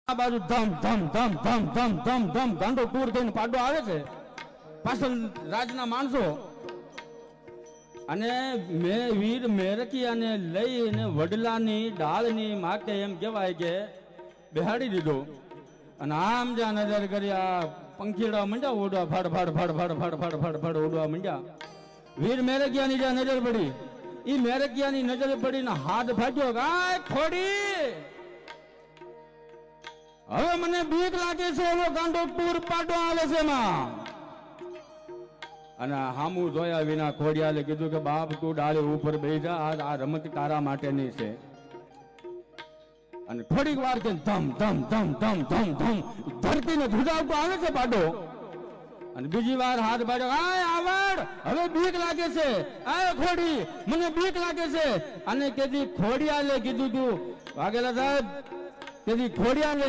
આ બાજુ ધમ ધમ ધમ ધમ ધમ ધમ ધમ ગાંડો ટૂર થઈને પાડો આવે છે પાછળ રાજના માણસો અને મેં વીર મેરકિયાને લઈને વડલાની ડાળની માટે એમ કહેવાય કે બેહાડી દીધો અને આમ જ્યાં નજર કરી આ પંખીડા મંડ્યા ઉડવા ફાડ ફાડ ફાડ ફાડ ફાડ ફાડ ફાડ ફાડ ઉડવા મંડ્યા વીર મેરકિયાની જ્યાં નજર પડી ઈ મેરકિયાની નજર પડીને હાથ ફાટ્યો ગાય ખોડી હવે મને બીક લાગે છે એવો ગાંડો ટૂર પાડો આવે છે માં અને હામું જોયા વિના ખોડિયાલે કીધું કે બાપ તું ડાળી ઉપર બેસી જા આ રમત તારા માટેની છે અને થોડીક વાર કે ધમ ધમ ધમ ધમ ધમ ધમ ધરતીને ધુજાવતો આવે છે પાડો અને બીજી વાર હાથ પાડ્યો આય આવડ હવે બીક લાગે છે આય ખોડી મને બીક લાગે છે અને કેદી ખોડિયાલે કીધું તું વાઘેલા સાહેબ કેદી ખોડિયાલે